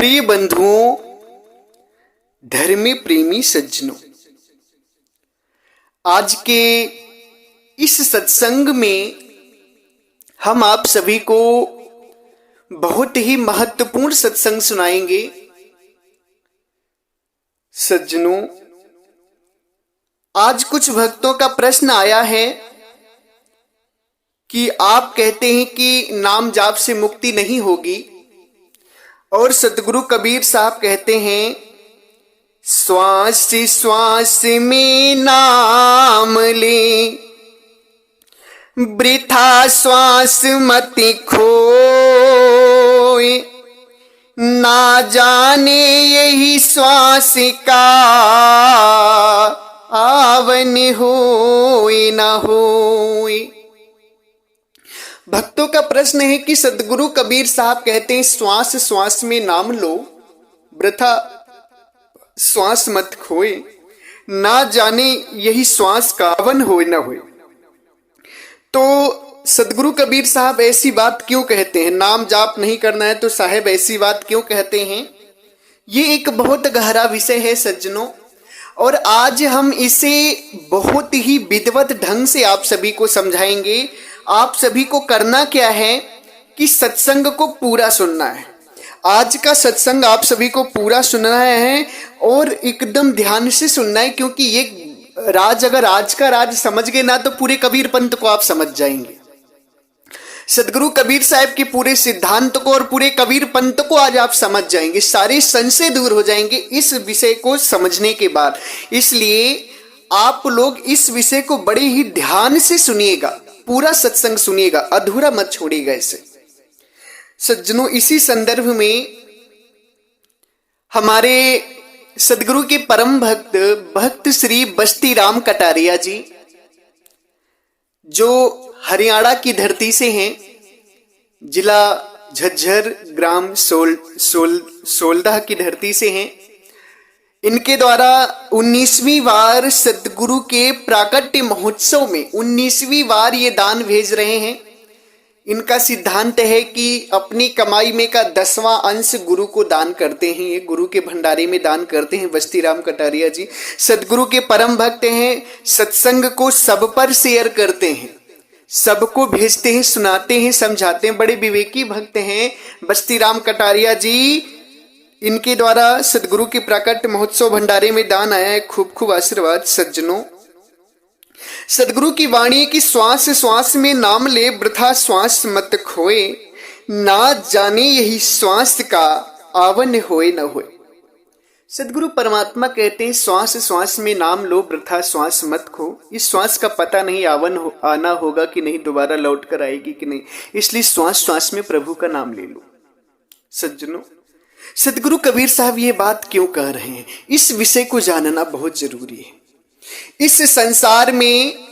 प्रिय बंधुओं, धर्मी प्रेमी सज्जनों, आज के इस सत्संग में हम आप सभी को बहुत ही महत्वपूर्ण सत्संग सुनाएंगे। सज्जनों, आज कुछ भक्तों का प्रश्न आया है कि आप कहते हैं कि नाम जाप से मुक्ति नहीं होगी, और सतगुरु कबीर साहब कहते हैं श्वास श्वास में नाम ले, वृथा श्वास मत खोए, ना जाने यही श्वास का आवन होए न होए। भक्तों का प्रश्न है कि सदगुरु कबीर साहब कहते हैं श्वास श्वास में नाम लो, वृथा श्वास मत खोए, ना जाने यही श्वास का आवन होए न होए। तो सदगुरु कबीर साहब ऐसी बात क्यों कहते हैं? नाम जाप नहीं करना है तो साहब ऐसी बात क्यों कहते हैं? ये एक बहुत गहरा विषय है सज्जनों, और आज हम इसे बहुत ही विधिवत ढंग से आप सभी को समझाएंगे। आप सभी को करना क्या है कि सत्संग को पूरा सुनना है। आज का सत्संग आप सभी को पूरा सुनना है और एकदम ध्यान से सुनना है, क्योंकि ये राज, अगर आज का राज समझ गए ना तो पूरे कबीर पंथ को आप समझ जाएंगे। सदगुरु कबीर साहब के पूरे सिद्धांत को और पूरे कबीर पंथ को आज आप समझ जाएंगे। सारे संशय दूर हो जाएंगे इस विषय को समझने के बाद। इसलिए आप लोग इस विषय को बड़े ही ध्यान से सुनिएगा, पूरा सत्संग सुनिएगा, अधूरा मत छोड़िएगा इसे। सज्जनों, इसी संदर्भ में हमारे सदगुरु के परम भक्त श्री बस्ती राम कटारिया जी, जो हरियाणा की धरती से हैं, जिला झज्जर, ग्राम सोलदह की धरती से हैं, इनके द्वारा 19वीं बार सदगुरु के प्राकट्य महोत्सव में 19वीं बार ये दान भेज रहे हैं। इनका सिद्धांत है कि अपनी कमाई में का 10वां अंश गुरु को दान करते हैं, ये गुरु के भंडारे में दान करते हैं। बस्ती राम कटारिया जी सदगुरु के परम भक्त हैं, सत्संग को सब पर शेयर करते हैं, सबको भेजते हैं, सुनाते हैं, समझाते हैं, बड़े विवेकी भक्त हैं बस्ती राम कटारिया जी। इनके द्वारा सदगुरु के प्राकट्य महोत्सव भंडारे में दान आया है। खूब खूब आशीर्वाद सज्जनों। सदगुरु की वाणी की श्वास श्वास में नाम ले, वृथा श्वास मत खोए, ना जाने यही श्वास का आवन होए न होए। सदगुरु परमात्मा कहते हैं श्वास श्वास में नाम लो, वृथा श्वास मत खो। इस श्वास का पता नहीं आना होगा कि नहीं, दोबारा लौट कर आएगी कि नहीं, इसलिए श्वास श्वास में प्रभु का नाम ले लो। सज्जनों, सदगुरु कबीर साहब ये बात क्यों कह रहे हैं, इस विषय को जानना बहुत जरूरी है। इस संसार में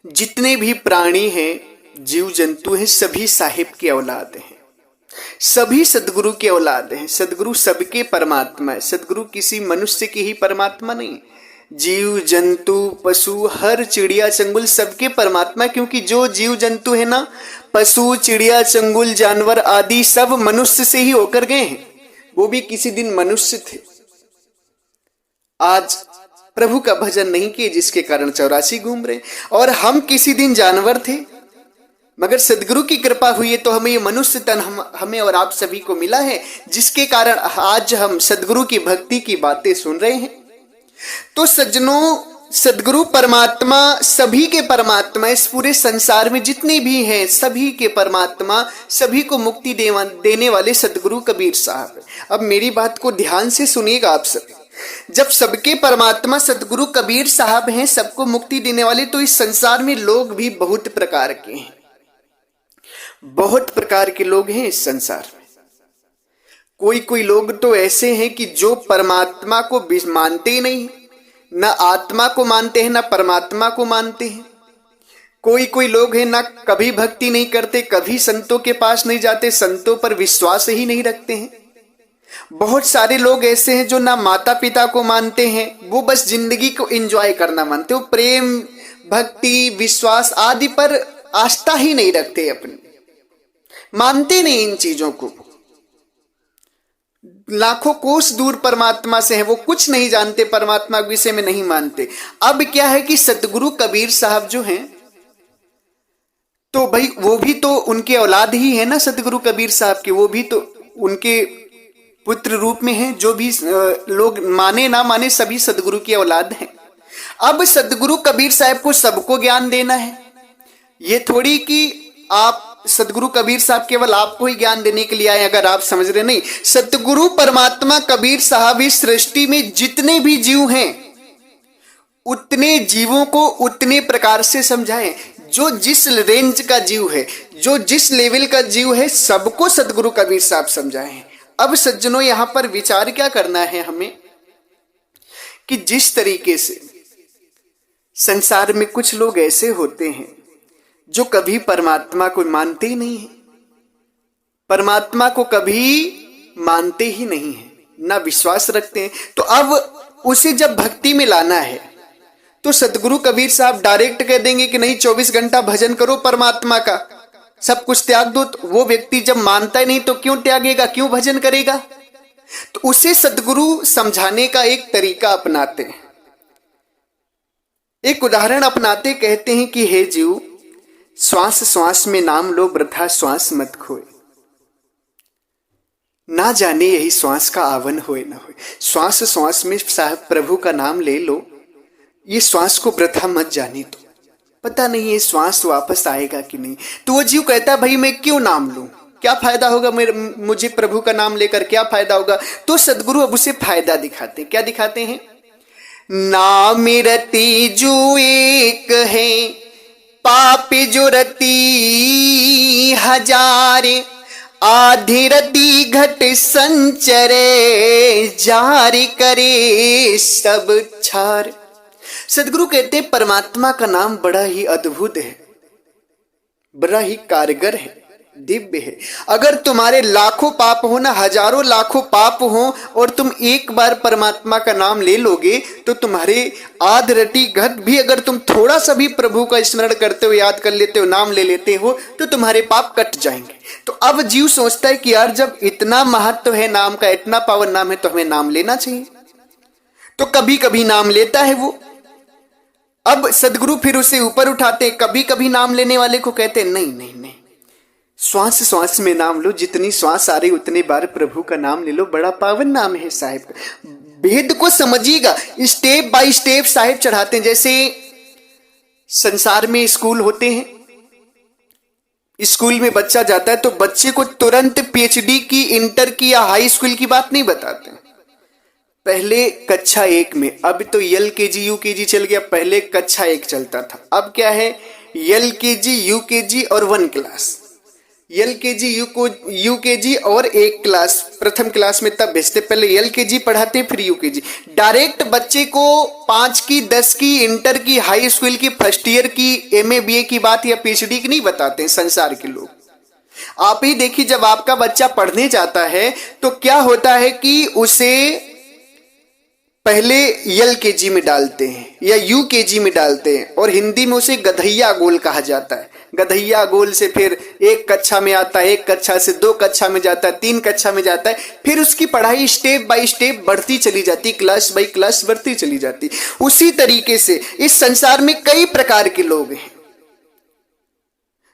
जितने भी प्राणी हैं, जीव जंतु हैं, सभी साहिब की औलाद हैं, सभी सदगुरु के औलाद हैं। सदगुरु सबके परमात्मा है। सदगुरु किसी मनुष्य की ही परमात्मा नहीं, जीव जंतु पशु हर चिड़िया चंगुल सबके परमात्मा, क्योंकि जो जीव जंतु है ना, पशु चिड़िया चंगुल जानवर आदि सब मनुष्य से ही होकर गए हैं। वो भी किसी दिन मनुष्य थे, आज प्रभु का भजन नहीं किए, जिसके कारण 84 घूम रहे। और हम किसी दिन जानवर थे, मगर सदगुरु की कृपा हुई है तो हमें ये मनुष्य तन हमें और आप सभी को मिला है, जिसके कारण आज हम सदगुरु की भक्ति की बातें सुन रहे हैं। तो सज्जनों, सदगुरु परमात्मा सभी के परमात्मा, इस पूरे संसार में जितने भी हैं सभी के परमात्मा, सभी को मुक्ति देने वाले सदगुरु कबीर साहब। अब मेरी बात को ध्यान से सुनिएगा आप सभी। जब सबके परमात्मा सदगुरु कबीर साहब हैं, सबको मुक्ति देने वाले, तो इस संसार में लोग भी बहुत प्रकार के हैं, बहुत प्रकार के लोग हैं इस संसार में। कोई लोग तो ऐसे हैं कि जो परमात्मा को मानते ही नहीं, ना आत्मा को मानते हैं, ना परमात्मा को मानते हैं। कोई लोग हैं ना कभी भक्ति नहीं करते, कभी संतों के पास नहीं जाते, संतों पर विश्वास ही नहीं रखते हैं। बहुत सारे लोग ऐसे हैं जो ना माता पिता को मानते हैं, वो बस जिंदगी को एंजॉय करना मानते, वो प्रेम भक्ति विश्वास आदि पर आस्था ही नहीं रखते, अपनी मानते नहीं इन चीजों को। लाखों कोस दूर परमात्मा से हैं, वो कुछ नहीं जानते, परमात्मा के विषय में नहीं मानते। अब क्या है कि सतगुरु कबीर साहब जो हैं, तो भाई वो भी तो उनके औलाद ही है ना, सतगुरु कबीर साहब के, वो भी तो उनके पुत्र रूप में हैं। जो भी लोग माने ना माने, सभी सतगुरु की औलाद हैं। अब सतगुरु कबीर साहब को सबको ज्ञान देना है। ये थोड़ी कि आप सतगुरु कबीर साहब केवल आपको ही ज्ञान देने के लिए आए, अगर आप समझ रहे नहीं। सतगुरु परमात्मा कबीर साहब इस सृष्टि में जितने भी जीव हैं, उतने जीवों को उतने प्रकार से समझाएं। जो जिस रेंज का जीव है, जो जिस लेवल का जीव है, सबको सतगुरु कबीर साहब समझाएं। अब सज्जनों, यहां पर विचार क्या करना है हमें कि जिस तरीके से संसार में कुछ लोग ऐसे होते हैं जो कभी परमात्मा को मानते ही नहीं है, परमात्मा को कभी मानते ही नहीं है, ना विश्वास रखते हैं। तो अब उसे जब भक्ति में लाना है तो सतगुरु कबीर साहब डायरेक्ट कह देंगे कि नहीं, 24 घंटा भजन करो परमात्मा का, सब कुछ त्याग दो। तो वो व्यक्ति जब मानता ही नहीं तो क्यों त्यागेगा, क्यों भजन करेगा? तो उसे सतगुरु समझाने का एक तरीका अपनाते हैं, एक उदाहरण अपनाते, कहते हैं कि हे जीव, श्वास श्वास में नाम लो, वृथा श्वास मत खोए, ना जाने यही श्वास का आवन होए न होए। श्वास श्वास में साहब प्रभु का नाम ले लो, ये श्वास को वृथा मत जाने दो, पता नहीं ये श्वास वापस आएगा कि नहीं। तो वो जीव कहता है भाई मैं क्यों नाम लूं, क्या फायदा होगा मुझे प्रभु का नाम लेकर, क्या फायदा होगा? तो सदगुरु अब उसे फायदा दिखाते हैं। क्या दिखाते हैं? नाम रति जो एक है, पापी जो रति हजारे, आधी रति घट संचरे, जारी करे सब छार। सदगुरु कहते परमात्मा का नाम बड़ा ही अद्भुत है, बड़ा ही कारगर है, दिव्य है। अगर तुम्हारे लाखों पाप हो ना, हजारों लाखों पाप हो, और तुम एक बार परमात्मा का नाम ले लोगे तो तुम्हारे आध रटी घट भी, अगर तुम थोड़ा सा भी प्रभु का स्मरण करते हो, याद कर लेते हो, नाम ले लेते हो, तो तुम्हारे पाप कट जाएंगे। तो अब जीव सोचता है कि यार जब इतना महत्व है नाम का, इतना पावन नाम है, तो हमें नाम लेना चाहिए। तो कभी कभी नाम लेता है वो। अब सदगुरु फिर उसे ऊपर उठाते, कभी कभी नाम लेने वाले को कहते नहीं नहीं नहीं, श्वास श्वास में नाम लो, जितनी श्वास आ रही उतने बार प्रभु का नाम ले लो, बड़ा पावन नाम है साहिब का। भेद को समझिएगा, स्टेप बाय स्टेप साहिब चढ़ाते हैं। जैसे संसार में स्कूल होते हैं, स्कूल में बच्चा जाता है तो बच्चे को तुरंत पीएचडी की, इंटर की या हाई स्कूल की बात नहीं बताते। पहले कक्षा 1 में, अब तो LKG UKG चल गया, पहले कक्षा 1 चलता था। अब क्या है? LKG UKG और 1 क्लास, LKG UKG और 1 क्लास, प्रथम क्लास में तब भेजते, पहले LKG पढ़ाते फिर UKG। डायरेक्ट बच्चे को 5 की, 10 की, इंटर की, हाई स्कूल की, फर्स्ट ईयर की, MA BA की बात या PhD की नहीं बताते संसार के लोग। आप ही देखिए, जब आपका बच्चा पढ़ने जाता है तो क्या होता है कि उसे पहले LKG में डालते हैं या UKG में डालते हैं, और हिंदी में उसे गधैया गोल कहा जाता है। गधैया गोल से फिर 1 कक्षा में आता है, 1 कक्षा से 2 कक्षा में जाता है, 3 कक्षा में जाता है, फिर उसकी पढ़ाई स्टेप बाय स्टेप बढ़ती चली जाती, क्लास बाय क्लास बढ़ती चली जाती। उसी तरीके से इस संसार में कई प्रकार के लोग हैं।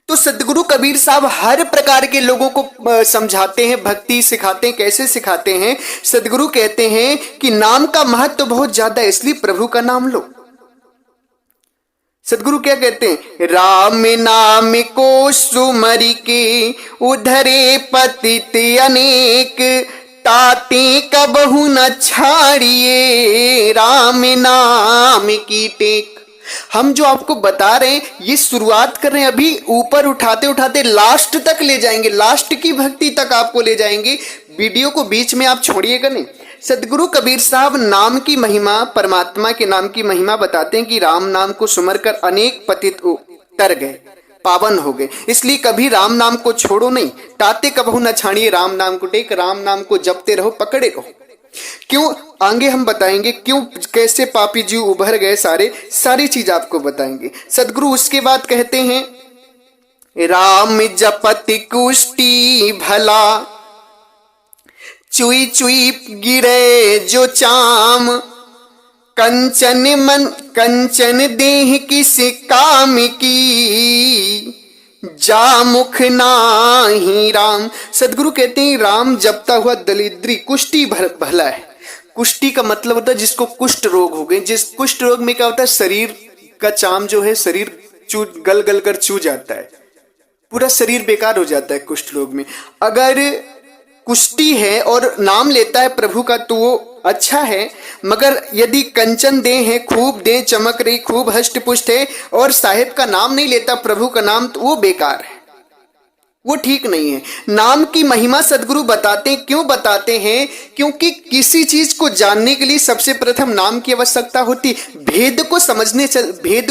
तो सदगुरु कबीर साहब हर प्रकार के लोगों को समझाते हैं, भक्ति सिखाते हैं। कैसे सिखाते हैं? सदगुरु कहते हैं कि नाम का महत्व बहुत ज्यादा है, इसलिए प्रभु का नाम लो। सदगुरु क्या कहते हैं? राम नाम को सुमरि के, उधरे पतित अनेक, ताते कबहु न छाड़िए, राम नाम की टेक। हम जो आपको बता रहे हैं ये शुरुआत कर रहे हैं, अभी ऊपर उठाते उठाते लास्ट तक ले जाएंगे, लास्ट की भक्ति तक आपको ले जाएंगे। वीडियो को बीच में आप छोड़िएगा नहीं। सदगुरु कबीर साहब नाम की महिमा, परमात्मा के नाम की महिमा बताते हैं कि राम नाम को सुमर कर अनेक पतित तर गए, पावन हो गए। इसलिए कभी राम नाम को छोड़ो नहीं, ताते कबहू न छाड़िए, राम नाम को टेक, राम नाम को जपते रहो, पकड़े रहो। क्यों? आगे हम बताएंगे क्यों, कैसे पापी जीव उभर गए, सारी चीज आपको बताएंगे। सदगुरु उसके बाद कहते हैं, राम जपति कुष्टि भला, चुई चुई गिरे जो चाम, कंचन देह किस काम की, जा मुख नाही राम। सदगुरु कहते हैं राम जपता हुआ दलिद्री कुष्ठी भला है। कुष्ठी का मतलब होता है जिसको कुष्ठ रोग हो गए। जिस कुष्ठ रोग में क्या होता है, शरीर का चाम जो है शरीर गल गल कर चू जाता है, पूरा शरीर बेकार हो जाता है कुष्ठ रोग में। अगर कुष्ठी है और नाम लेता है प्रभु का तो वो अच्छा है, मगर यदि कंचन दे है, खूब दे चमक रही, खूब हष्ट पुष्ट है और साहेब का नाम नहीं लेता प्रभु का नाम, तो वो बेकार है, वो ठीक नहीं है। नाम की महिमा सदगुरु बताते हैं। क्यों बताते हैं? क्योंकि किसी चीज को जानने के लिए सबसे प्रथम नाम की आवश्यकता होती। भेद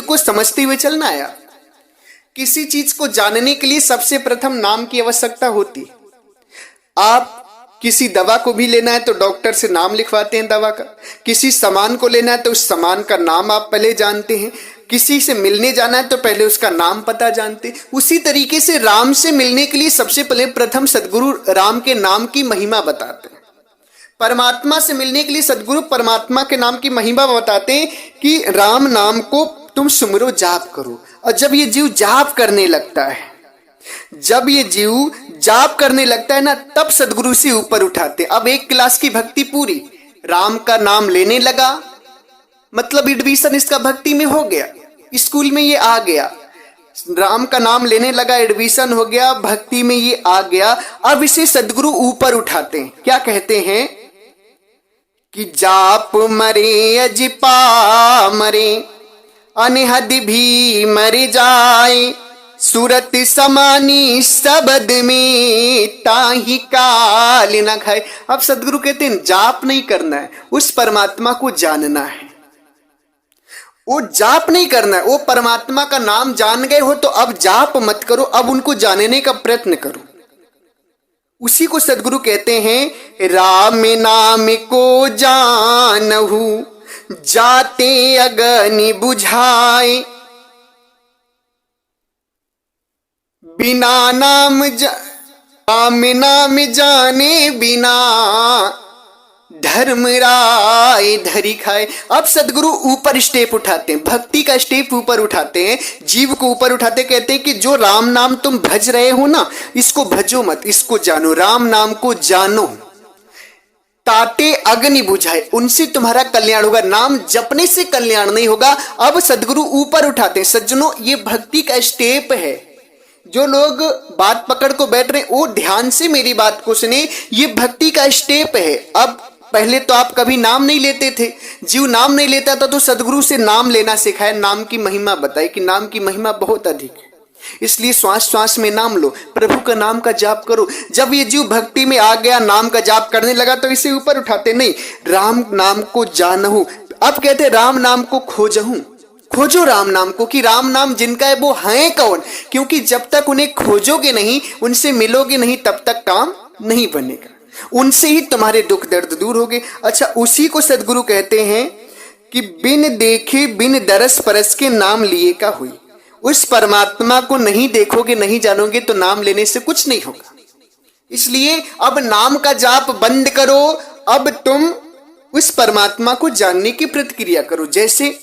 को समझते हुए चलना है। किसी चीज को जानने के लिए सबसे प्रथम नाम की आवश्यकता होती। आप किसी दवा को भी लेना है तो डॉक्टर से नाम लिखवाते हैं दवा का। किसी सामान को लेना है तो उस सामान का नाम आप पहले जानते हैं। किसी से मिलने जाना है तो पहले उसका नाम पता जानते। उसी तरीके से राम से मिलने के लिए सबसे पहले प्रथम सदगुरु राम के नाम की महिमा बताते हैं। परमात्मा से मिलने के लिए सदगुरु परमात्मा के नाम की महिमा बताते हैं कि राम नाम को तुम सुमरो, जाप करो। और जब ये जीव जाप करने लगता है, ना, तब सदगुरु से ऊपर उठाते। अब एक क्लास की भक्ति पूरी, राम का नाम लेने लगा, मतलब एडमिशन इसका भक्ति में हो गया, स्कूल में ये आ गया। राम का नाम लेने लगा, एडमिशन हो गया, भक्ति में ये आ गया। अब इसे सदगुरु ऊपर उठाते हैं। क्या कहते हैं कि जाप मरे अजिपा मरे, अनहद भी मर जाए, सूरत समानी सबद में ताही काल न खाए। अब सदगुरु कहते हैं जाप नहीं करना है, उस परमात्मा को जानना है। वो जाप नहीं करना है, वो परमात्मा का नाम जान गए हो तो अब जाप मत करो, अब उनको जानने का प्रयत्न करो। उसी को सदगुरु कहते हैं राम नाम को जानहु, जाते अगनि बुझाए, बिना राम नाम जाने बिना, धर्म राय धरी खाए। अब सदगुरु ऊपर स्टेप उठाते हैं, भक्ति का स्टेप ऊपर उठाते हैं, जीव को ऊपर उठाते, कहते हैं कि जो राम नाम तुम भज रहे हो ना, इसको भजो मत, इसको जानो, राम नाम को जानो। ताटे अग्नि बुझाए, उनसे तुम्हारा कल्याण होगा, नाम जपने से कल्याण नहीं होगा। अब सदगुरु ऊपर उठाते हैं। सज्जनों, ये भक्ति का स्टेप है। जो लोग बात पकड़ को बैठ रहे वो ध्यान से मेरी बात को सुने, ये भक्ति का स्टेप है। अब पहले तो आप कभी नाम नहीं लेते थे, जीव नाम नहीं लेता था, तो सदगुरु से नाम लेना सिखाया, नाम की महिमा बताई कि नाम की महिमा बहुत अधिक है, इसलिए श्वास श्वास में नाम लो, प्रभु का नाम का जाप करो। जब ये जीव भक्ति में आ गया, नाम का जाप करने लगा, तो इसे ऊपर उठाते नहीं, राम नाम को जानहु। अब कहते राम नाम को खोजहूं, खोजो राम नाम को, कि राम नाम जिनका है वो हैं कौन। क्योंकि जब तक उन्हें खोजोगे नहीं, उनसे मिलोगे नहीं, तब तक काम नहीं बनेगा, उनसे ही तुम्हारे दुख दर्द दूर होंगे। अच्छा, उसी को सदगुरु कहते हैं कि बिन देखे बिन दरस परस के नाम लिए का हुई। उस परमात्मा को नहीं देखोगे, नहीं जानोगे, तो नाम लेने से कुछ नहीं होगा। इसलिए अब नाम का जाप बंद करो, अब तुम उस परमात्मा को जानने की प्रतिक्रिया करो। जैसे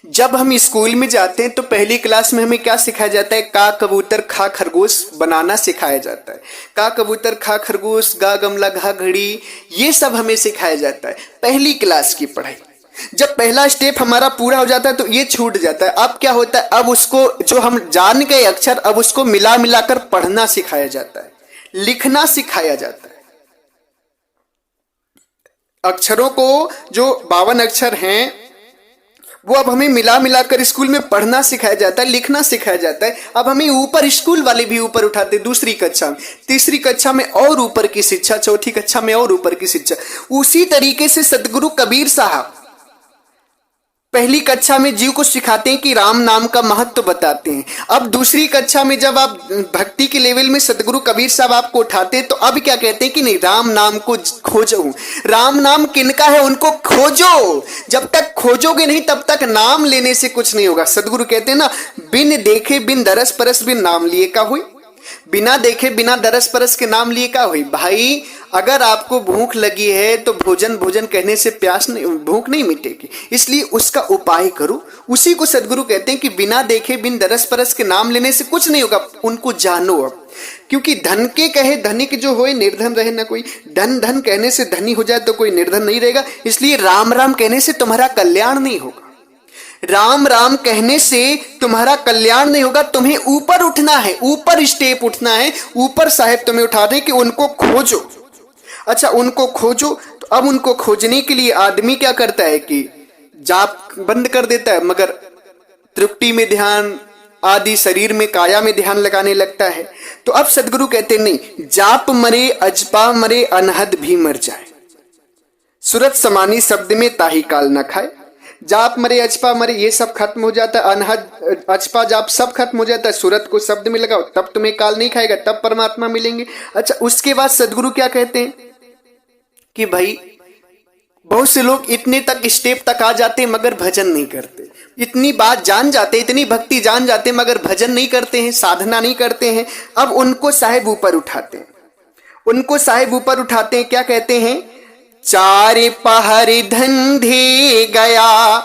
जब हम स्कूल में जाते हैं तो पहली क्लास में हमें क्या सिखाया जाता है? का कबूतर खा खरगोश बनाना सिखाया जाता है। का कबूतर खा खरगोश, गा गमला घा घड़ी, ये सब हमें सिखाया जाता है पहली क्लास की पढ़ाई। जब पहला स्टेप हमारा पूरा हो जाता है तो ये छूट जाता है। अब क्या होता है, अब उसको जो हम जान गए अक्षर, अब उसको मिला मिलाकर पढ़ना सिखाया जाता है, लिखना सिखाया जाता है। अक्षरों को जो 52 अक्षर हैं वो अब हमें मिला मिलाकर स्कूल में पढ़ना सिखाया जाता है, लिखना सिखाया जाता है। अब हमें ऊपर स्कूल वाले भी ऊपर उठाते, दूसरी कक्षा में, तीसरी कक्षा में और ऊपर की शिक्षा, चौथी कक्षा में और ऊपर की शिक्षा। उसी तरीके से सदगुरु कबीर साहब पहली कक्षा में जीव को सिखाते हैं कि राम नाम का महत्व बताते हैं। अब दूसरी कक्षा में जब आप भक्ति के लेवल में सदगुरु कबीर साहब आपको उठाते हैं तो अब क्या कहते हैं कि नहीं, राम नाम को खोजो। राम नाम किनका है उनको खोजो, जब तक खोजोगे नहीं तब तक नाम लेने से कुछ नहीं होगा। सदगुरु कहते हैं ना, बिन देखे बिन दरस परस बिन नाम लिए का हुई। बिना देखे बिना दरस परस के नाम लिए का हुई। भाई अगर आपको भूख लगी है तो भोजन भोजन कहने से प्यास नहीं, भूख नहीं मिटेगी, इसलिए उसका उपाय करो। उसी को सदगुरु कहते हैं कि बिना देखे बिन दरस परस के नाम लेने से कुछ नहीं होगा, उनको जानो अब। क्योंकि धन के कहे धनिक जो होए निर्धन रहे ना कोई। धन धन कहने से धनी हो जाए तो कोई निर्धन नहीं रहेगा, इसलिए राम राम कहने से तुम्हारा कल्याण नहीं होगा। राम राम कहने से तुम्हारा कल्याण नहीं होगा, तुम्हें ऊपर उठना है, ऊपर स्टेप उठना है, ऊपर साहेब तुम्हें उठा रहे कि उनको खोजो। अच्छा उनको खोजो, तो अब उनको खोजने के लिए आदमी क्या करता है कि जाप बंद कर देता है, मगर तृप्ति में ध्यान आदि शरीर में काया में ध्यान लगाने लगता है। तो अब सदगुरु कहते नहीं, जाप मरे अजपा मरे अनहद भी मर जाए, सूरत समानी शब्द में ताही काल न खाए। जाप मरे अजपा मरे ये सब खत्म हो जाता है, अनहद अजपा जाप सब खत्म हो जाता है। सूरत को शब्द में लगाओ तब तुम्हें काल नहीं खाएगा, तब परमात्मा मिलेंगे। अच्छा उसके बाद सदगुरु क्या कहते हैं कि भाई बहुत से लोग इतने तक स्टेप तक आ जाते मगर भजन नहीं करते, इतनी बात जान जाते, इतनी भक्ति जान जाते मगर भजन नहीं करते हैं, साधना नहीं करते हैं। अब उनको साहेब ऊपर उठाते हैं, उनको साहेब ऊपर उठाते हैं। क्या कहते हैं, चार पहर धंधे गया,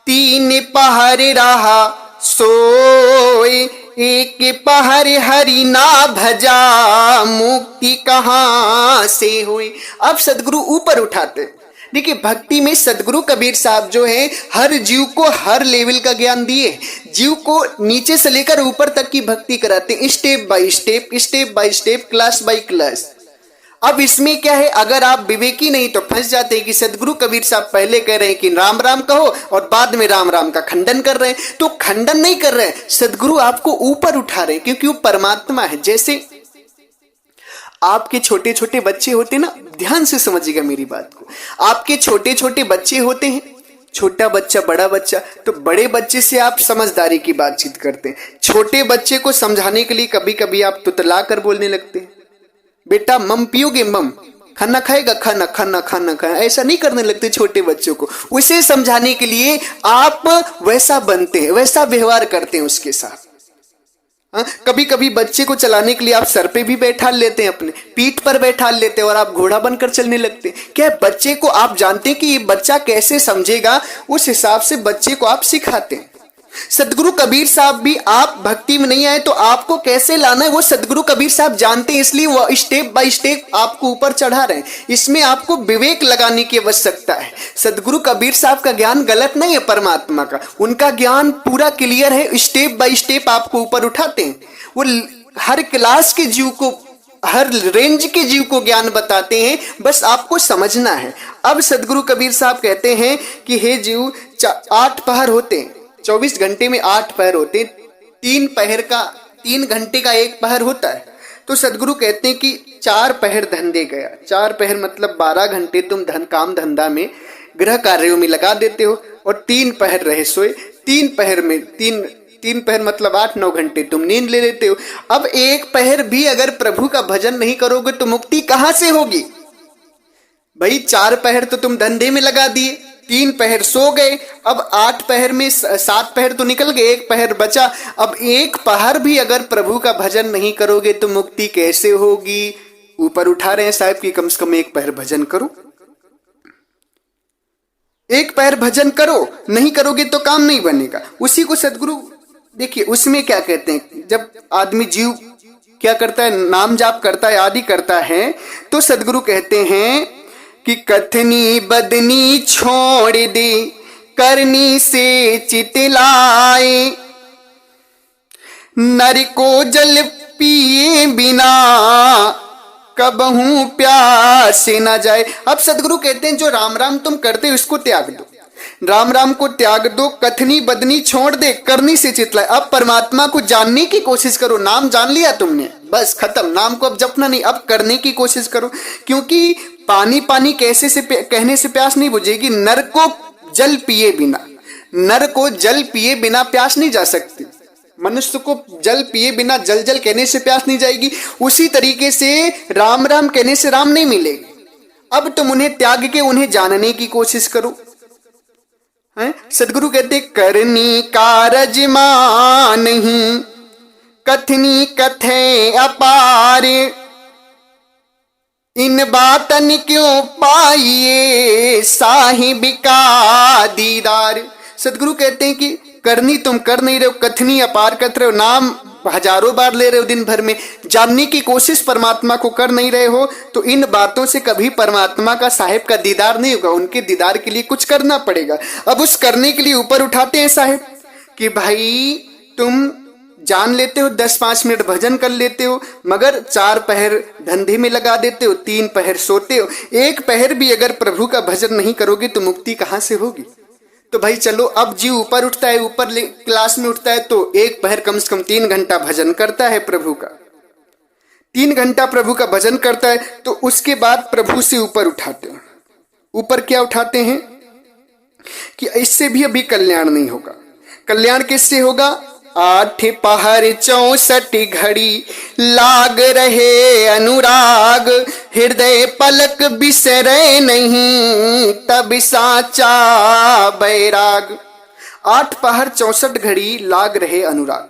तीन पहर रहा सोए, एक पहर हरि ना भजा, मुक्ति कहां से हुई। अब सदगुरु ऊपर उठाते। देखिए भक्ति में सदगुरु कबीर साहब जो है हर जीव को हर लेवल का ज्ञान दिए, जीव को नीचे से लेकर ऊपर तक की भक्ति कराते हैं, step by step, step by step, class by class. अब इसमें क्या है, अगर आप विवेकी नहीं तो फंस जाते हैं कि सदगुरु कबीर साहब पहले कह रहे हैं कि राम राम कहो और बाद में राम राम का खंडन कर रहे हैं। तो खंडन नहीं कर रहे हैं, सदगुरु आपको ऊपर उठा रहे हैं, क्योंकि वो परमात्मा है। जैसे आपके छोटे छोटे बच्चे होते ना, ध्यान से समझिएगा मेरी बात को, आपके छोटे छोटे बच्चे होते हैं, छोटा बच्चा बड़ा बच्चा, तो बड़े बच्चे से आप समझदारी की बातचीत करते हैं, छोटे बच्चे को समझाने के लिए कभी कभी आप तुतला कर बोलने लगते हैं, बेटा मम पियोगे, मम खाना खाएगा, खाना खाना खाना खाना, ऐसा नहीं करने लगते छोटे बच्चों को। उसे समझाने के लिए आप वैसा बनते हैं, वैसा व्यवहार करते हैं उसके साथ। कभी कभी बच्चे को चलाने के लिए आप सर पे भी बैठा लेते हैं, अपने पीठ पर बैठा लेते हैं और आप घोड़ा बनकर चलने लगते हैं। क्या बच्चे को आप जानते हैं कि ये बच्चा कैसे समझेगा, उस हिसाब से बच्चे को आप सिखाते हैं। सदगुरु कबीर साहब भी, आप भक्ति में नहीं आए तो आपको कैसे लाना है वो सदगुरु कबीर साहब जानते हैं, इसलिए वो स्टेप बाय स्टेप आपको ऊपर चढ़ा रहे हैं। इसमें आपको विवेक लगाने की आवश्यकता है। सदगुरु कबीर साहब का ज्ञान गलत नहीं है, परमात्मा का उनका ज्ञान पूरा क्लियर है, स्टेप बाय स्टेप आपको ऊपर उठाते हैं। वो हर क्लास के जीव को, हर रेंज के जीव को ज्ञान बताते हैं, बस आपको समझना है। अब सदगुरु कबीर साहब कहते हैं कि हे जीव 8 पहर होते हैं, 24 घंटे में 8 पहर होते हैं, 3 घंटे का 1 पहर होता है। तो सदगुरु कहते हैं कि 4 पहर धंधे गया। 4 पहर मतलब 12 घंटे तुम काम धंधा में गृह कार्यों में लगा देते हो, और 3 पहर रहे सोए। 3 पहर में 3 पहर मतलब 8-9 घंटे तुम नींद ले लेते हो। अब 1 पहर भी अगर प्रभु का भजन नहीं करोगे तो मुक्ति कहां से होगी भाई। 4 पहर तो तुम धंधे में लगा दिए, 3 पहर सो गए, अब 8 पहर में 7 पहर तो निकल गए, 1 पहर बचा। अब 1 पहर भी अगर प्रभु का भजन नहीं करोगे तो मुक्ति कैसे होगी। ऊपर उठा रहे हैं साहब कि कम से कम 1 पहर भजन करो, 1 पहर भजन करो, नहीं करोगे तो काम नहीं बनेगा। उसी को सदगुरु देखिए उसमें क्या कहते हैं, जब आदमी जीव क्या करता है, नाम जाप करता है आदि करता है, तो सदगुरु कहते हैं कि कथनी बदनी छोड़ दे, करनी से चितलाए, नर को जल पिए बिना कबहू प्यास न जाए। अब सदगुरु कहते हैं जो राम राम तुम करते हो इसको त्याग दो, राम राम को त्याग दो, कथनी बदनी छोड़ दे, करनी से चितलाए। अब परमात्मा को जानने की कोशिश करो। नाम जान लिया तुमने, बस खत्म, नाम को अब जपना नहीं, अब करने की कोशिश करो। क्योंकि पानी पानी कैसे से कहने से प्यास नहीं बुझेगी, नर को जल पिए बिना, नर को जल पिए बिना प्यास नहीं जा सकती। मनुष्य को जल पिए बिना जल जल कहने से प्यास नहीं जाएगी। उसी तरीके से राम राम कहने से राम नहीं मिलेगी। अब तुम उन्हें त्याग के उन्हें जानने की कोशिश करो। सदगुरु कहते करनी कारज नहीं, कथनी कथे अपार, इन बातन क्यों पाइए साहिब का दीदार। सदगुरु कहते हैं कि करनी तुम कर नहीं रहे हो, कथनी अपार कर रहे हो, नाम हजारों बार ले रहे हो दिन भर में, जानने की कोशिश परमात्मा को कर नहीं रहे हो, तो इन बातों से कभी परमात्मा का साहिब का दीदार नहीं होगा। उनके दीदार के लिए कुछ करना पड़ेगा। अब उस करने के लिए ऊपर उठाते हैं साहिब कि भाई तुम जान लेते हो 10-5 मिनट भजन कर लेते हो, मगर 4 पहर धंधे में लगा देते हो, 3 पहर सोते हो, 1 पहर भी अगर प्रभु का भजन नहीं करोगे तो मुक्ति कहां से होगी। तो भाई चलो, अब जीव ऊपर उठता है, ऊपर क्लास में उठता है तो 1 पहर कम से कम 3 घंटा भजन करता है प्रभु का, 3 घंटा प्रभु का भजन करता है। तो उसके बाद प्रभु से ऊपर उठाते हैं। ऊपर क्या उठाते हैं कि इससे भी अभी कल्याण नहीं होगा। कल्याण किससे होगा? 8 पहर 64 घड़ी लाग रहे अनुराग, हृदय पलक बिसरे नहीं तब साचा बैराग। 8 पहर 64 घड़ी लाग रहे अनुराग।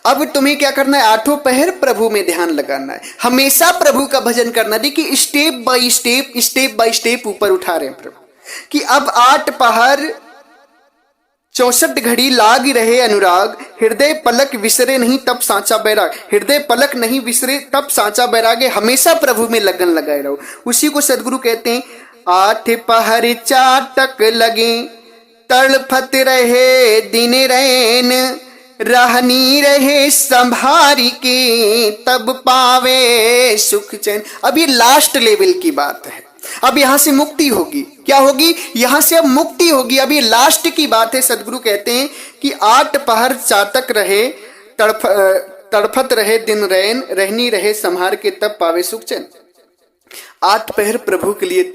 अब तुम्हें क्या करना है? 8 पहर प्रभु में ध्यान लगाना है, हमेशा प्रभु का भजन करना। देखिए स्टेप बाय स्टेप ऊपर उठा रहे हैं प्रभु कि अब 8 पहर 64 घड़ी लाग रहे अनुराग, हृदय पलक विसरे नहीं तब सांचा बैराग। हृदय पलक नहीं विसरे तब सांचा बैराग है, हमेशा प्रभु में लगन लगाए रहो। उसी को सदगुरु कहते हैं 8 पहर चाटक लगे, तड़फत रहे दिन रैन, रहनी रहे संभारी के तब पावे सुख चैन। अब ये लास्ट लेवल की बात है, अब यहां से मुक्ति होगी। क्या होगी? यहां से अब मुक्ति होगी। अब ये लास्ट की बात है। सदगुरु कहते हैं कि 8 पहर चातक रहे, तड़फत रहे दिन रैन, रहनी रहे संहार के तब पावे सुख चैन। 8 पहर प्रभु के लिए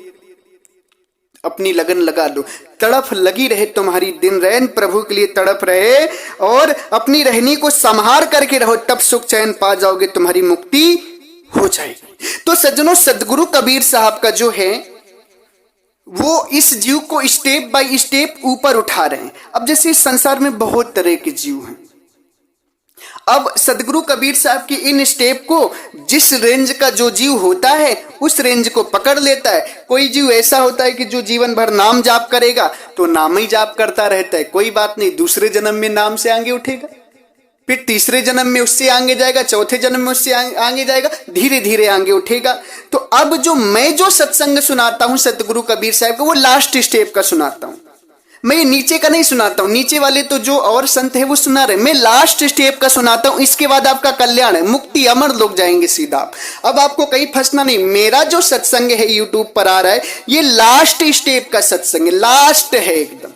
अपनी लगन लगा दो, तड़फ लगी रहे तुम्हारी दिन रैन, प्रभु के लिए तड़प रहे और अपनी रहनी को संहार करके रहो, तब सुख चैन पा जाओगे, तुम्हारी मुक्ति हो जाएगी। तो सज्जनों, सदगुरु कबीर साहब का जो है वो इस जीव को स्टेप बाय स्टेप ऊपर उठा रहे हैं। अब जैसे इस संसार में बहुत तरह के जीव हैं, अब सदगुरु कबीर साहब की इन स्टेप को जिस रेंज का जो जीव होता है उस रेंज को पकड़ लेता है। कोई जीव ऐसा होता है कि जो जीवन भर नाम जाप करेगा तो नाम ही जाप करता रहता है, कोई बात नहीं, दूसरे जन्म में नाम से आगे उठेगा, फिर तीसरे जन्म में उससे आगे जाएगा, चौथे जन्म में उससे आगे जाएगा, धीरे धीरे आगे उठेगा। तो अब जो मैं जो सत्संग सुनाता हूं सतगुरु कबीर साहब का, वो लास्ट स्टेप का सुनाता हूं। मैं ये नीचे का नहीं सुनाता हूं, नीचे वाले तो जो और संत है वो सुना रहे, मैं लास्ट स्टेप का सुनाता हूं। इसके बाद आपका कल्याण है, मुक्ति, अमर लोग जाएंगे सीधा। अब आपको कहीं फंसना नहीं। मेरा जो सत्संग है यूट्यूब पर आ रहा है, ये लास्ट स्टेप का सत्संग है, लास्ट है, एकदम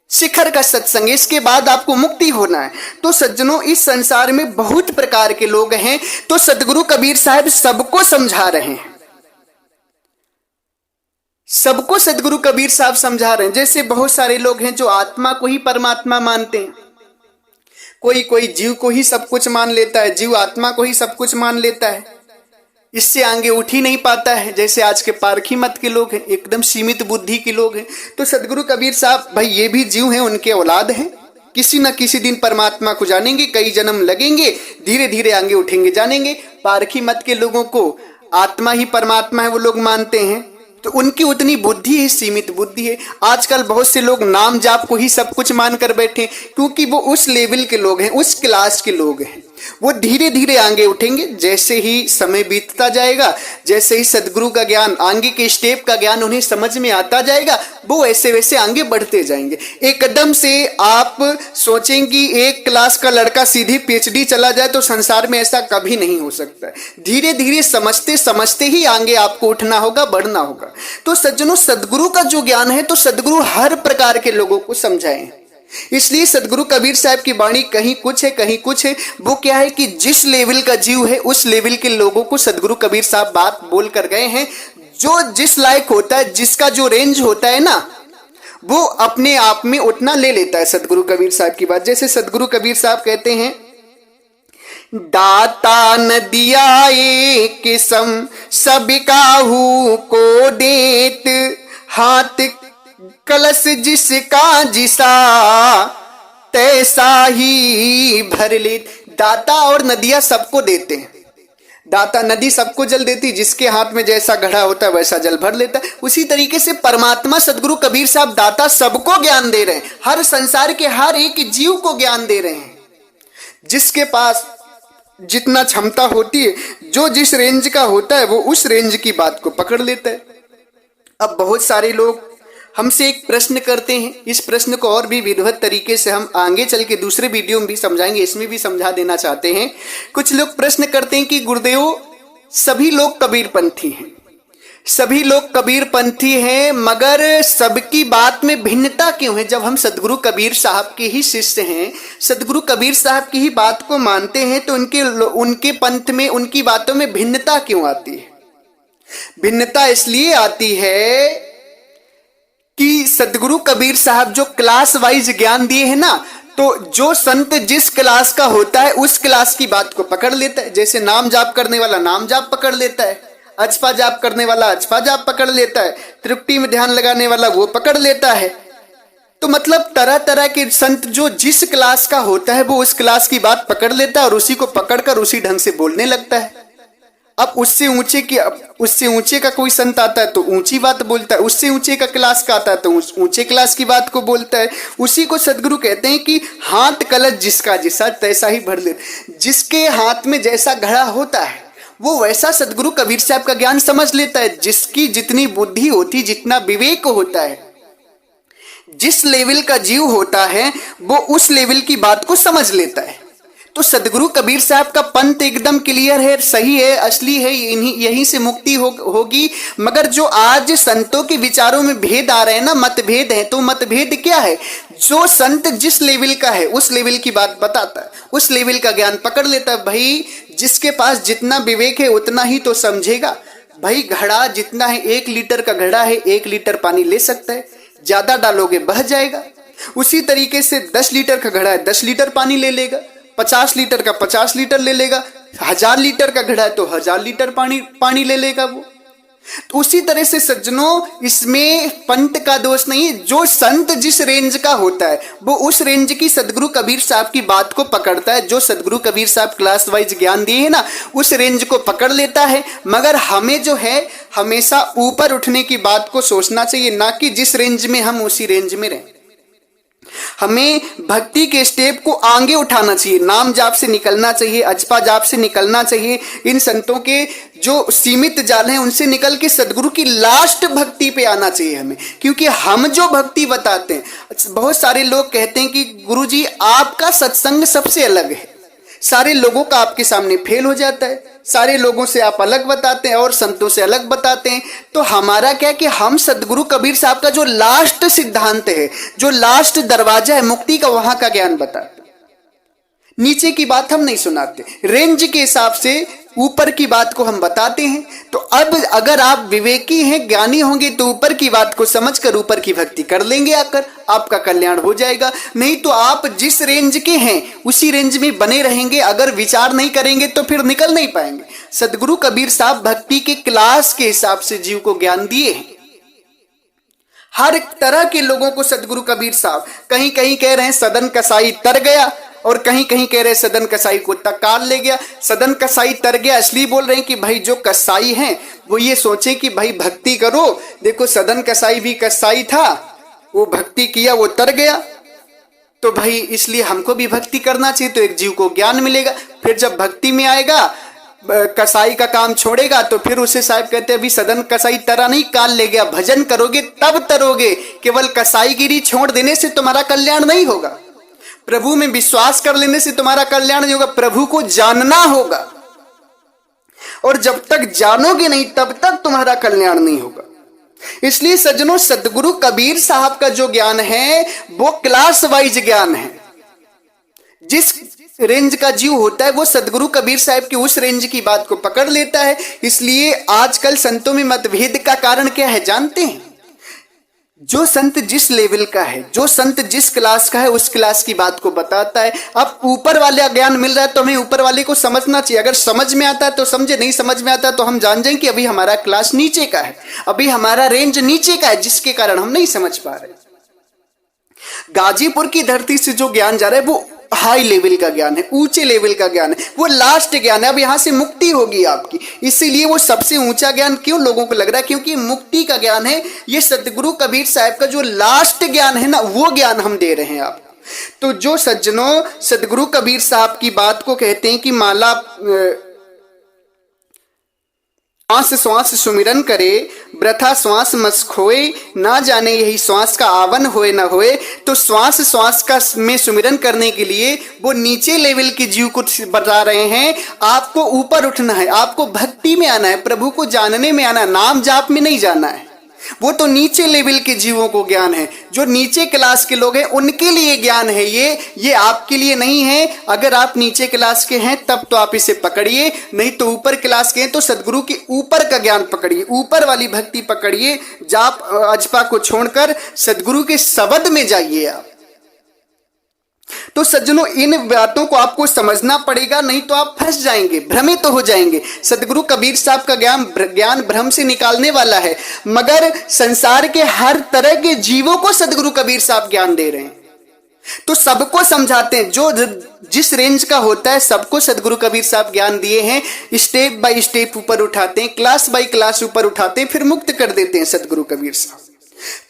शिखर का सत्संग। इसके बाद आपको मुक्ति होना है। तो सज्जनों, इस संसार में बहुत प्रकार के लोग हैं, तो सदगुरु कबीर साहब सबको समझा रहे हैं, सबको सदगुरु कबीर साहब समझा रहे हैं। जैसे बहुत सारे लोग हैं जो आत्मा को ही परमात्मा मानते हैं, कोई जीव को ही सब कुछ मान लेता है, जीव आत्मा को ही सब कुछ मान लेता है, इससे आगे उठ ही नहीं पाता है। जैसे आज के पारखी मत के लोग हैं, एकदम सीमित बुद्धि के लोग हैं। तो सदगुरु कबीर साहब, भाई ये भी जीव हैं, उनके औलाद हैं, किसी न किसी दिन परमात्मा को जानेंगे, कई जन्म लगेंगे, धीरे धीरे आगे उठेंगे, जानेंगे। पारखी मत के लोगों को आत्मा ही परमात्मा है वो लोग मानते हैं, तो उनकी उतनी बुद्धि है, सीमित बुद्धि है। आजकल बहुत से लोग नाम जाप को ही सब कुछ मानकर बैठे, क्योंकि वो उस लेवल के लोग हैं, उस क्लास के लोग हैं। वो धीरे धीरे आगे उठेंगे, जैसे ही समय बीतता जाएगा, जैसे ही सदगुरु का ज्ञान, आगे के स्टेप का ज्ञान उन्हें समझ में आता जाएगा, वो वैसे वैसे आगे बढ़ते जाएंगे। एकदम से आप सोचेंगे एक क्लास का लड़का सीधी पीएचडी चला जाए, तो संसार में ऐसा कभी नहीं हो सकता है। धीरे धीरे समझते समझते ही आगे आपको उठना होगा, बढ़ना होगा। तो सज्जनों, सदगुरु का जो ज्ञान है, तो सदगुरु हर प्रकार के लोगों को समझाए। इसलिए सदगुरु कबीर साहब की वाणी कहीं कुछ है, कहीं कुछ है। वो क्या है कि जिस लेवल का जीव है उस लेवल के लोगों को सदगुरु कबीर साहब बात बोल कर गए हैं। जो जिस लायक होता है, जिसका जो रेंज होता है ना, वो अपने आप में उतना ले लेता है सदगुरु कबीर साहब की बात। जैसे सदगुरु कबीर साहब कहते हैं, दाता न दिया एक किस्म सब काहू को देत, हाथ कलश जिसका जिसा तैसा ही भर ले। दाता और नदियां सबको देते हैं। दाता नदी सबको जल देती, जिसके हाथ में जैसा घड़ा होता है वैसा जल भर लेता है। उसी तरीके से परमात्मा सदगुरु कबीर साहब दाता सबको ज्ञान दे रहे हैं, हर संसार के हर एक जीव को ज्ञान दे रहे हैं। जिसके पास जितना क्षमता होती है, जो जिस रेंज का होता है, वो उस रेंज की बात को पकड़ लेता है। अब बहुत सारे लोग हमसे एक प्रश्न करते हैं, इस प्रश्न को और भी विधिवत तरीके से हम आगे चल के दूसरे वीडियो में भी समझाएंगे, इसमें भी समझा देना चाहते हैं। कुछ लोग प्रश्न करते हैं कि गुरुदेव सभी लोग कबीरपंथी हैं, सभी लोग कबीरपंथी हैं, मगर सबकी बात में भिन्नता क्यों है? जब हम सदगुरु कबीर साहब के ही शिष्य हैं, सदगुरु कबीर साहब की ही बात को मानते हैं, तो उनके पंथ में, उनकी बातों में भिन्नता क्यों आती है? भिन्नता इसलिए आती है कि सदगुरु कबीर साहब जो क्लास वाइज ज्ञान दिए हैं ना, तो जो संत जिस क्लास का होता है उस क्लास की बात को पकड़ लेता है। जैसे नाम जाप करने वाला नाम जाप पकड़ लेता है, अजपा जाप करने वाला अजपा जाप पकड़ लेता है, तृप्ति में ध्यान लगाने वाला वो पकड़ लेता है। तो मतलब तरह तरह के संत जो जिस क्लास का होता है वो उस क्लास की बात पकड़ लेता है और उसी को पकड़कर उसी ढंग से बोलने लगता है। अब उससे ऊंचे का कोई संत आता है तो ऊंची बात बोलता है, उससे ऊंचे का क्लास का आता है तो ऊंचे क्लास की बात को बोलता है। उसी को सदगुरु कहते हैं कि हाथ कलश जिसका जैसा तैसा ही भर ले। जिसके हाथ में जैसा घड़ा होता है वो वैसा सदगुरु कबीर साहब का ज्ञान समझ लेता है। जिसकी जितनी बुद्धि होती, जितना विवेक होता है, जिस लेवल का जीव होता है वो उस लेवल की बात को समझ लेता है। तो सदगुरु कबीर साहब का पंथ एकदम क्लियर है, सही है, असली है, यहीं से मुक्ति होगी। मगर जो आज संतों के विचारों में भेद आ रहे हैं ना, मतभेद है, तो मतभेद क्या है? जो संत जिस लेवल का है उस लेवल की बात बताता है, उस लेवल का ज्ञान पकड़ लेता है। भाई जिसके पास जितना विवेक है उतना ही तो समझेगा। भाई घड़ा जितना है, 1 लीटर का घड़ा है, 1 लीटर पानी ले सकता है, ज्यादा डालोगे बह जाएगा। उसी तरीके से 10 लीटर का घड़ा है, 10 लीटर पानी ले लेगा, 50 लीटर का 50 लीटर ले लेगा, 1000 लीटर का घड़ा है तो 1000 लीटर पानी ले लेगा वो। तो उसी तरह से सज्जनों, इसमें पंथ का दोष नहीं। जो संत जिस रेंज का होता है वो उस रेंज की सदगुरु कबीर साहब की बात को पकड़ता है। जो सदगुरु कबीर साहब क्लास वाइज ज्ञान दिए है ना, उस रेंज को पकड़ लेता है। मगर हमें जो है हमेशा ऊपर उठने की बात को सोचना चाहिए, ना कि जिस रेंज में हम उसी रेंज में रहें। हमें भक्ति के स्टेप को आगे उठाना चाहिए, नाम जाप से निकलना चाहिए, अजपा जाप से निकलना चाहिए। इन संतों के जो सीमित जाल हैं उनसे निकल के सदगुरु की लास्ट भक्ति पे आना चाहिए हमें। क्योंकि हम जो भक्ति बताते हैं, बहुत सारे लोग कहते हैं कि गुरुजी आपका सत्संग सबसे अलग है, सारे लोगों का आपके सामने फेल हो जाता है, सारे लोगों से आप अलग बताते हैं और संतों से अलग बताते हैं। तो हमारा क्या कि हम सदगुरु कबीर साहब का जो लास्ट सिद्धांत है, जो लास्ट दरवाजा है मुक्ति का, वहां का ज्ञान बताते हैं। नीचे की बात हम नहीं सुनाते, रेंज के हिसाब से ऊपर की बात को हम बताते हैं। तो अब अगर आप विवेकी हैं, ज्ञानी होंगे, तो ऊपर की बात को समझकर ऊपर की भक्ति कर लेंगे, आकर आपका कल्याण हो जाएगा। नहीं तो आप जिस रेंज के हैं उसी रेंज में बने रहेंगे। अगर विचार नहीं करेंगे तो फिर निकल नहीं पाएंगे। सदगुरु कबीर साहब भक्ति के क्लास के हिसाब से जीव को ज्ञान दिए हैं। हर तरह के लोगों को सदगुरु कबीर साहब, कहीं कहीं कह रहे हैं सदन कसाई तर गया, और कहीं कहीं कह रहे हैं सदन कसाई को तकाल ले गया। सदन कसाई तर गया इसलिए बोल रहे हैं कि भाई जो कसाई हैं वो ये सोचे कि भाई भक्ति करो। देखो सदन कसाई भी कसाई था, वो भक्ति किया, वो तर गया, तो भाई इसलिए हमको भी भक्ति करना चाहिए, तो एक जीव को ज्ञान मिलेगा। फिर जब भक्ति में आएगा, कसाई का काम छोड़ेगा, तो फिर उसे साहब कहते हैं अभी सदन कसाई तरा नहीं, काल ले गया। भजन करोगे तब तरोगे, केवल कसाईगिरी छोड़ देने से तुम्हारा कल्याण नहीं होगा। प्रभु में विश्वास कर लेने से तुम्हारा कल्याण नहीं होगा। प्रभु को जानना होगा, और जब तक जानोगे नहीं तब तक तुम्हारा कल्याण नहीं होगा। इसलिए सज्जनों, सदगुरु कबीर साहब का जो ज्ञान है वो क्लास वाइज ज्ञान है। जिस रेंज का जीव होता है वो सदगुरु कबीर साहब की उस रेंज की बात को पकड़ लेता है। इसलिए आजकल संतों में मतभेद का कारण क्या है जानते हैं? जो संत जिस लेवल का है, जो संत जिस क्लास का है, उस क्लास की बात को बताता है। अब ऊपर वाले ज्ञान मिल रहा है तो हमें ऊपर वाले को समझना चाहिए। अगर समझ में आता है तो समझे, नहीं समझ में आता है तो हम जान जाएं कि अभी हमारा क्लास नीचे का है, अभी हमारा रेंज नीचे का है, जिसके कारण हम नहीं समझ पा रहे। गाजीपुर की धरती से जो ज्ञान जा रहा है वो हाई लेवल का ज्ञान है, ऊंचे लेवल का ज्ञान है, वो लास्ट ज्ञान है। अब यहां से मुक्ति होगी आपकी, इसीलिए वो सबसे ऊंचा ज्ञान क्यों लोगों को लग रहा है, क्योंकि मुक्ति का ज्ञान है। ये सतगुरु कबीर साहब का जो लास्ट ज्ञान है ना, वो ज्ञान हम दे रहे हैं आपको। तो जो सज्जनों सतगुरु कबीर साहब की बात को कहते हैं कि माला श्वास श्वास सुमिरन करे, वृथा श्वास मस खोए, ना जाने यही श्वास का आवन होए न होए। तो श्वास श्वास का में सुमिरन करने के लिए वो नीचे लेवल के जीव को बता रहे हैं, आपको ऊपर उठना है, आपको भक्ति में आना है, प्रभु को जानने में आना है, नाम जाप में नहीं जाना है। वो तो नीचे लेवल के जीवों को ज्ञान है, जो नीचे क्लास के लोग हैं उनके लिए ज्ञान है ये आपके लिए नहीं है। अगर आप नीचे क्लास के हैं तब तो आप इसे पकड़िए, नहीं तो ऊपर क्लास के हैं तो सदगुरु के ऊपर का ज्ञान पकड़िए, ऊपर वाली भक्ति पकड़िए। जाप अजपा को छोड़कर सदगुरु के शब्द में जाइए आप। तो सज्जनों इन बातों को आपको समझना पड़ेगा, नहीं तो आप फंस जाएंगे, भ्रमित तो हो जाएंगे। सदगुरु कबीर साहब का ज्ञान भ्रम से निकालने वाला है, मगर संसार के हर तरह के जीवों को सदगुरु कबीर साहब ज्ञान दे रहे हैं। तो सबको समझाते हैं, जो जिस रेंज का होता है सबको सदगुरु कबीर साहब ज्ञान दिए हैं। स्टेप बाय स्टेप ऊपर उठाते हैं, क्लास बाय क्लास ऊपर उठाते हैं, फिर मुक्त कर देते हैं सदगुरु कबीर साहब।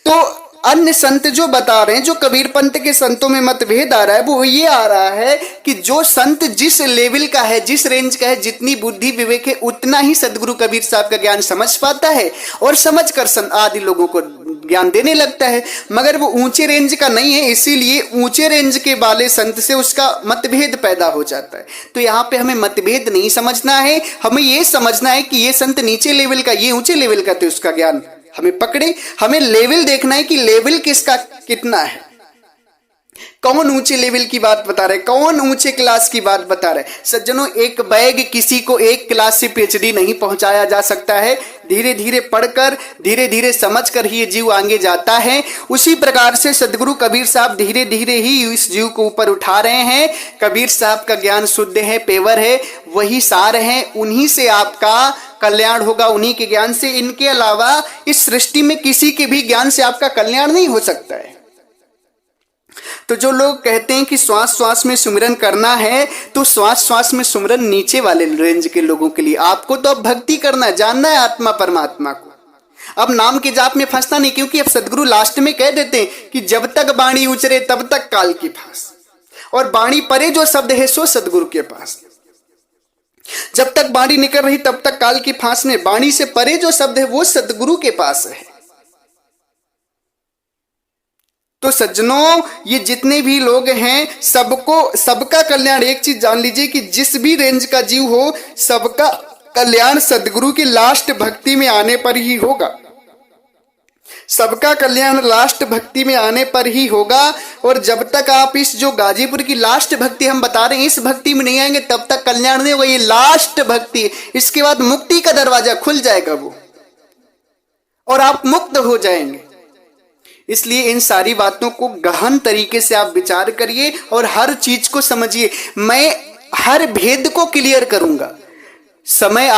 तो अन्य संत जो बता रहे हैं, जो कबीर पंथ के संतों में मतभेद आ रहा है, वो ये आ रहा है कि जो संत जिस लेवल का है, जिस रेंज का है, जितनी बुद्धि विवेक है, उतना ही सदगुरु कबीर साहब का ज्ञान समझ पाता है और समझकर संत आदि लोगों को ज्ञान देने लगता है। मगर वो ऊंचे रेंज का नहीं है, इसीलिए ऊंचे रेंज के वाले संत से उसका मतभेद पैदा हो जाता है। तो यहाँ पे हमें मतभेद नहीं समझना है, हमें ये समझना है कि ये संत नीचे लेवल का, ये ऊंचे लेवल का, तो उसका ज्ञान हमें पकड़े। हमें लेवल देखना है कि लेवल किसका कितना है, कौन ऊंचे लेवल की बात बता रहे, कौन ऊंचे क्लास की बात बता रहे। सज्जनों एक बैग किसी को एक क्लास से पीएचडी नहीं पहुंचाया जा सकता है, धीरे धीरे पढ़कर धीरे धीरे समझकर ही ये जीव आगे जाता है। उसी प्रकार से सदगुरु कबीर साहब धीरे धीरे ही इस जीव को ऊपर उठा रहे हैं। कबीर साहब का ज्ञान शुद्ध है, पेवर है, वही सार है, उन्हीं से आपका कल्याण होगा, उन्हीं के ज्ञान से। इनके अलावा इस सृष्टि में किसी के भी ज्ञान से आपका कल्याण नहीं हो सकता है। तो जो लोग कहते हैं कि श्वास श्वास में सुमिरन करना है, तो श्वास श्वास में सुमिरन नीचे वाले रेंज के लोगों के लिए। आपको तो अब भक्ति करना है, जानना है आत्मा परमात्मा को। अब नाम के जाप में फंसना नहीं, क्योंकि अब सदगुरु लास्ट में कह देते हैं कि जब तक बाणी उचरे तब तक काल की फांस, और बाणी परे जो शब्द है सो सदगुरु के पास। जब तक बाणी निकल रही तब तक काल की फांस में, बाणी से परे जो शब्द है वो सदगुरु के पास है। तो सज्जनों ये जितने भी लोग हैं सबका कल्याण, एक चीज जान लीजिए कि जिस भी रेंज का जीव हो, सबका कल्याण सदगुरु की लास्ट भक्ति में आने पर ही होगा। सबका कल्याण लास्ट भक्ति में आने पर ही होगा। और जब तक आप इस जो गाजीपुर की लास्ट भक्ति हम बता रहे हैं, इस भक्ति में नहीं आएंगे तब तक कल्याण नहीं होगा। ये लास्ट भक्ति, इसके बाद मुक्ति का दरवाजा खुल जाएगा वो, और आप मुक्त हो जाएंगे। इसलिए इन सारी बातों को गहन तरीके से आप विचार करिए और हर चीज को समझिए। मैं हर भेद को क्लियर करूंगा, समय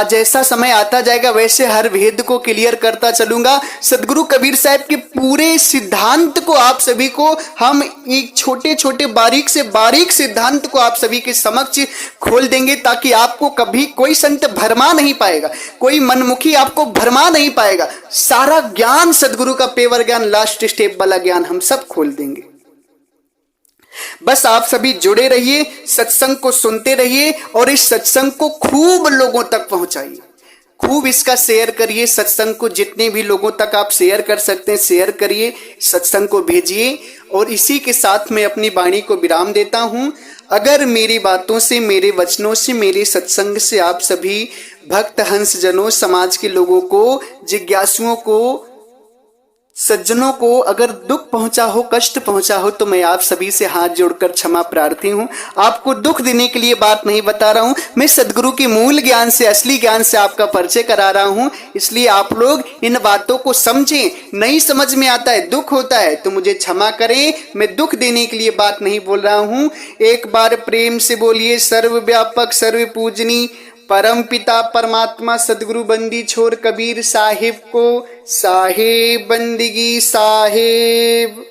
जैसा समय आता जाएगा वैसे हर भेद को क्लियर करता चलूंगा। सदगुरु कबीर साहब के पूरे सिद्धांत को आप सभी को हम एक छोटे छोटे बारीक से बारीक सिद्धांत को आप सभी के समक्ष खोल देंगे, ताकि आपको कभी कोई संत भरमा नहीं पाएगा, कोई मनमुखी आपको भरमा नहीं पाएगा। सारा ज्ञान सदगुरु का पेवर ज्ञान, लास्ट स्टेप वाला ज्ञान हम सब खोल देंगे। बस आप सभी जुड़े रहिए, सत्संग को सुनते रहिए और इस सत्संग को खूब लोगों तक पहुंचाइए, खूब इसका शेयर करिए। सत्संग को जितने भी लोगों तक आप शेयर कर सकते हैं शेयर करिए, सत्संग को भेजिए। और इसी के साथ मैं अपनी वाणी को विराम देता हूं। अगर मेरी बातों से, मेरे वचनों से, मेरे सत्संग से आप सभी भक्त हंस जनों, समाज के लोगों को, जिज्ञासुओं को, सज्जनों को अगर दुख पहुंचा हो, कष्ट पहुंचा हो, तो मैं आप सभी से हाथ जोड़कर क्षमा प्रार्थी हूं। आपको दुख देने के लिए बात नहीं बता रहा हूं, मैं सदगुरु के मूल ज्ञान से, असली ज्ञान से आपका परिचय करा रहा हूं। इसलिए आप लोग इन बातों को समझें। नहीं समझ में आता है, दुख होता है, तो मुझे क्षमा करें। मैं दुख देने के लिए बात नहीं बोल रहा हूं। एक बार प्रेम से बोलिए, सर्वव्यापक सर्व पूजनी परम पिता परमात्मा सदगुरु बंदी छोर कबीर साहिब को साहेब बंदगी साहेब।